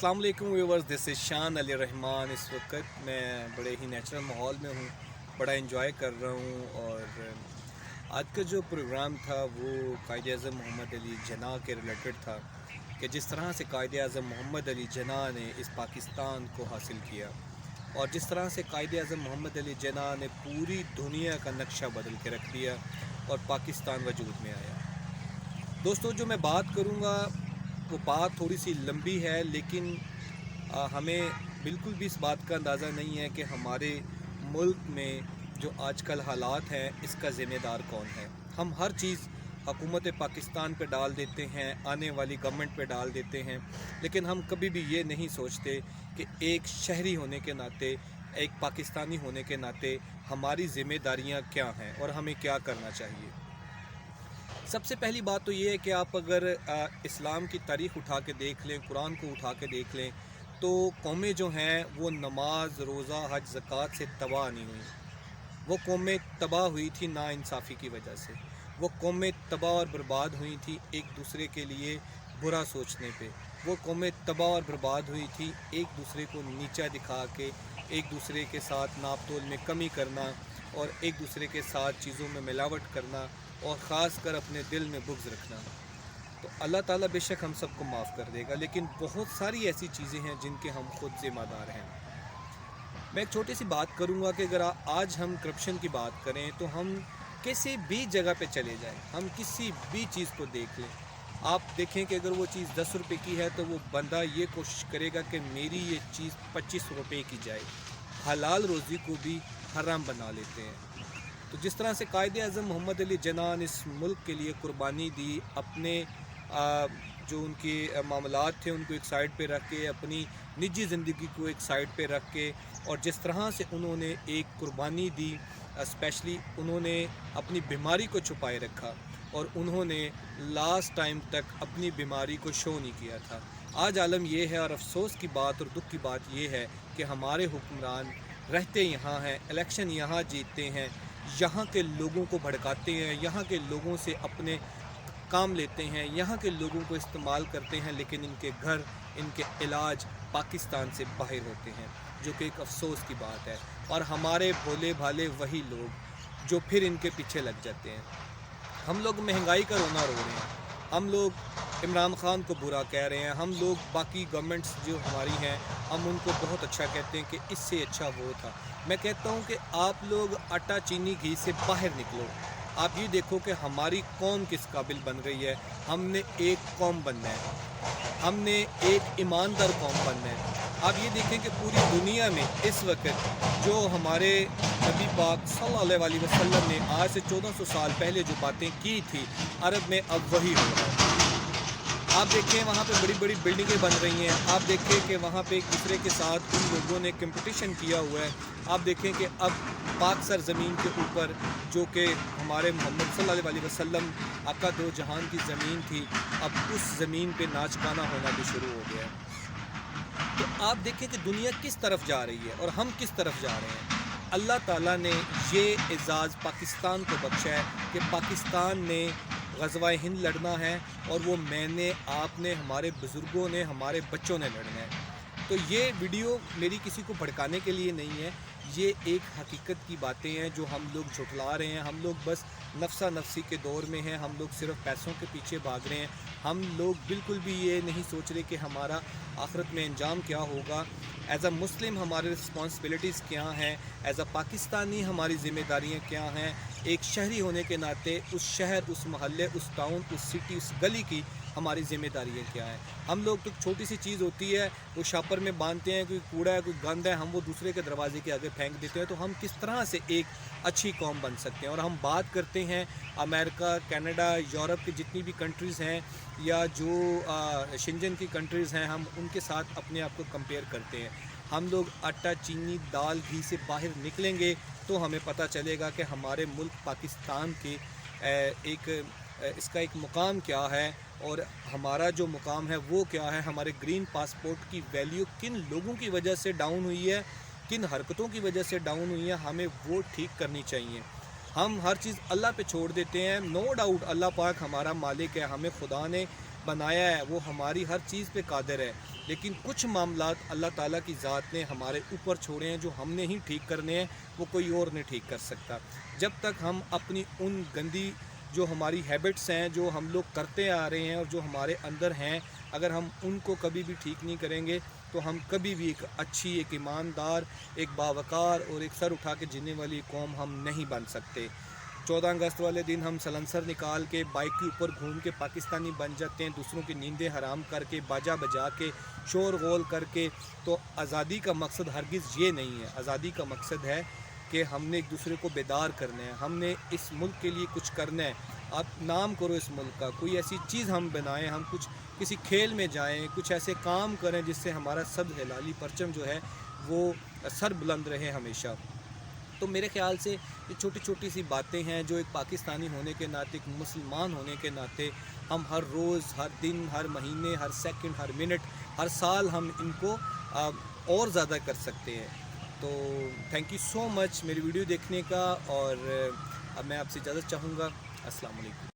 अस्सलाम वालेकुम viewers, this is शान अली रहमान। इस वक्त मैं बड़े ही नेचुरल माहौल में हूँ, बड़ा इंजॉय कर रहा हूँ। और आज का जो प्रोग्राम था वो कायद आज़म मोहम्मद अली जिन्ना के रिलेटेड था कि जिस तरह से कायद आज़म मोहम्मद अली जिन्ना ने इस पाकिस्तान को हासिल किया और जिस तरह से कायद आज़म मोहम्मद अली जिन्ना ने पूरी दुनिया का नक्शा बदल के रख दिया और पाकिस्तान वजूद में आया। दोस्तों, जो मैं बात करूँगा वो बात थोड़ी सी लंबी है, लेकिन हमें बिल्कुल भी इस बात का अंदाज़ा नहीं है कि हमारे मुल्क में जो आजकल हालात हैं इसका ज़िम्मेदार कौन है। हम हर चीज़ हुकूमत पाकिस्तान पे डाल देते हैं, आने वाली गवर्नमेंट पे डाल देते हैं, लेकिन हम कभी भी ये नहीं सोचते कि एक शहरी होने के नाते, एक पाकिस्तानी होने के नाते हमारी ज़िम्मेदारियाँ क्या हैं और हमें क्या करना चाहिए। सबसे पहली बात तो ये है कि आप अगर इस्लाम की तारीख़ उठा के देख लें, कुरान को उठा के देख लें, तो कौमें जो हैं वो नमाज, रोज़ा, हज, ज़कात से तबाह नहीं हुई। वो कौमें तबाह हुई थी नाइंसाफ़ी की वजह से। वो कौमें तबाह और बर्बाद हुई थी एक दूसरे के लिए बुरा सोचने पे। वो कौमें तबाह और बर्बाद हुई थी एक दूसरे को नीचा दिखा के, एक दूसरे के साथ नाप तोल में कमी करना और एक दूसरे के साथ चीज़ों में मिलावट करना और ख़ास कर अपने दिल में बुग़्ज़ रखना। तो अल्लाह ताला बेशक हम सबको माफ़ कर देगा, लेकिन बहुत सारी ऐसी चीज़ें हैं जिनके हम खुद ज़िम्मेदार हैं। मैं एक छोटी सी बात करूंगा कि अगर आज हम करप्शन की बात करें तो हम किसी भी जगह पे चले जाएं, हम किसी भी चीज़ को देख लें, आप देखें कि अगर वो चीज़ 10 रुपये की है तो वो बंदा ये कोशिश करेगा कि मेरी ये चीज़ 25 रुपये की जाए। हलाल रोज़ी को भी हराम बना लेते हैं। तो जिस तरह से कायद आज़म मोहम्मद अली जिन्ना ने इस मुल्क के लिए कुर्बानी दी, अपने जो उनके मामलात थे उनको एक साइड पे रख के, अपनी निजी ज़िंदगी को एक साइड पे रख के, और जिस तरह से उन्होंने एक कुर्बानी दी, स्पेशली उन्होंने अपनी बीमारी को छुपाए रखा और उन्होंने लास्ट टाइम तक अपनी बीमारी को शो नहीं किया था। आज आलम ये है और अफसोस की बात और दुख की बात ये है कि हमारे हुक्मरान रहते यहाँ हैं, इलेक्शन यहाँ जीतते हैं, यहाँ के लोगों को भड़काते हैं, यहाँ के लोगों से अपने काम लेते हैं, यहाँ के लोगों को इस्तेमाल करते हैं, लेकिन इनके घर, इनके इलाज पाकिस्तान से बाहर होते हैं, जो कि एक अफसोस की बात है। और हमारे भोले भाले वही लोग जो फिर इनके पीछे लग जाते हैं। हम लोग महंगाई का रोना रो रहे हैं, हम लोग इमरान खान को बुरा कह रहे हैं, हम लोग बाकी गवर्नमेंट्स जो हमारी हैं हम उनको बहुत अच्छा कहते हैं कि इससे अच्छा वो था। मैं कहता हूँ कि आप लोग आटा चीनी घी से बाहर निकलो। आप ये देखो कि हमारी कौम किस काबिल बन रही है। हमने एक कौम बनना है, हमने एक ईमानदार कौम बनना है। आप ये देखें कि पूरी दुनिया में इस वक्त जो हमारे नबी पाक सल्लल्लाहु अलैहि वसल्लम ने आज से 1400 साल पहले जो बातें की थी, अरब में अब वही हो रहा है। आप देखें वहाँ पे बड़ी बड़ी बिल्डिंगें बन रही हैं, आप देखें कि वहाँ पे एक दूसरे के साथ उन लोगों ने कंपटीशन किया हुआ है। आप देखें कि अब पाक सर ज़मीन के ऊपर, जो कि हमारे मोहम्मद सल्लल्लाहु अलैहि वसल्लम आका दो जहान की ज़मीन थी, अब उस ज़मीन पे नाच गाना होना भी शुरू हो गया है। तो आप देखें कि दुनिया किस तरफ जा रही है और हम किस तरफ जा रहे हैं। अल्लाह ताला ने ये एज़ाज़ पाकिस्तान को बख्शा है कि पाकिस्तान ने ग़ज़वा-ए हिंद लड़ना है और वो मैंने, आपने, हमारे बुज़ुर्गों ने, हमारे बच्चों ने लड़ना है। तो ये वीडियो मेरी किसी को भड़काने के लिए नहीं है, ये एक हकीकत की बातें हैं जो हम लोग झुठला रहे हैं। हम लोग बस नफ्सा नफ्सी के दौर में हैं, हम लोग सिर्फ पैसों के पीछे भाग रहे हैं। हम लोग बिल्कुल भी ये नहीं सोच रहे कि हमारा आखिरत में अंजाम क्या होगा। एज़ अ मुस्लिम हमारे रिस्पॉन्सिबिलिटीज़ क्या हैं, एज़ अ पाकिस्तानी हमारी ज़िम्मेदारियाँ क्या हैं, एक शहरी होने के नाते उस शहर, उस महल्ले, उस टाउन, उस सिटी, उस गली की हमारी ज़िम्मेदारियाँ क्या हैं। हम लोग तो छोटी सी चीज़ होती है वो शापर में बांधते हैं, कोई कूड़ा है, कोई गंद है, हम वो दूसरे के दरवाजे के आगे फेंक देते हैं। तो हम किस तरह से एक अच्छी कौम बन सकते हैं। और हम बात करते हैं अमेरिका, कनाडा, यूरोप की जितनी भी कंट्रीज़ हैं या जो शेंजन की कंट्रीज़ हैं, हम उनके साथ अपने आप को कंपेयर करते हैं। हम लोग आटा चीनी दाल घी से बाहर निकलेंगे तो हमें पता चलेगा कि हमारे मुल्क पाकिस्तान के इसका एक मुकाम क्या है और हमारा जो मुकाम है वो क्या है। हमारे ग्रीन पासपोर्ट की वैल्यू किन लोगों की वजह से डाउन हुई है, किन हरकतों की वजह से डाउन हुई है, हमें वो ठीक करनी चाहिए। हम हर चीज़ अल्लाह पे छोड़ देते हैं। नो डाउट अल्लाह पाक हमारा मालिक है, हमें खुदा ने بنایا ہے وہ ہماری ہر چیز پہ قادر ہے، لیکن کچھ معاملات اللہ تعالیٰ کی ذات نے ہمارے اوپر چھوڑے ہیں جو ہم نے ہی ٹھیک کرنے ہیں، وہ کوئی اور نہیں ٹھیک کر سکتا۔ جب تک ہم اپنی ان گندی جو ہماری ہیبٹس ہیں، جو ہم لوگ کرتے آ رہے ہیں اور جو ہمارے اندر ہیں، اگر ہم ان کو کبھی بھی ٹھیک نہیں کریں گے تو ہم کبھی بھی ایک اچھی، ایک ایماندار، ایک باوقار اور ایک سر اٹھا کے جینے والی قوم ہم نہیں بن سکتے۔ 14 اگست والے دن ہم سلنسر نکال کے بائک کے اوپر گھوم کے پاکستانی بن جاتے ہیں، دوسروں کی نیندیں حرام کر کے، باجا بجا کے، شور غول کر کے۔ تو آزادی کا مقصد ہرگز یہ نہیں ہے۔ آزادی کا مقصد ہے کہ ہم نے ایک دوسرے کو بیدار کرنا ہے، ہم نے اس ملک کے لیے کچھ کرنا ہے۔ آپ نام کرو اس ملک کا، کوئی ایسی چیز ہم بنائیں، ہم کچھ کسی کھیل میں جائیں، کچھ ایسے کام کریں جس سے ہمارا سبز ہلالی پرچم جو ہے وہ سر بلند رہے ہمیشہ۔ تو میرے خیال سے یہ چھوٹی چھوٹی سی باتیں ہیں جو ایک پاکستانی ہونے کے ناطے، ایک مسلمان ہونے کے ناطے ہم ہر روز، ہر دن، ہر مہینے، ہر سیکنڈ، ہر منٹ، ہر سال ہم ان کو اور زیادہ کر سکتے ہیں۔ تو تھینک یو سو مچ میری ویڈیو دیکھنے کا، اور اب میں آپ سے اجازت چاہوں گا۔ السلام علیکم۔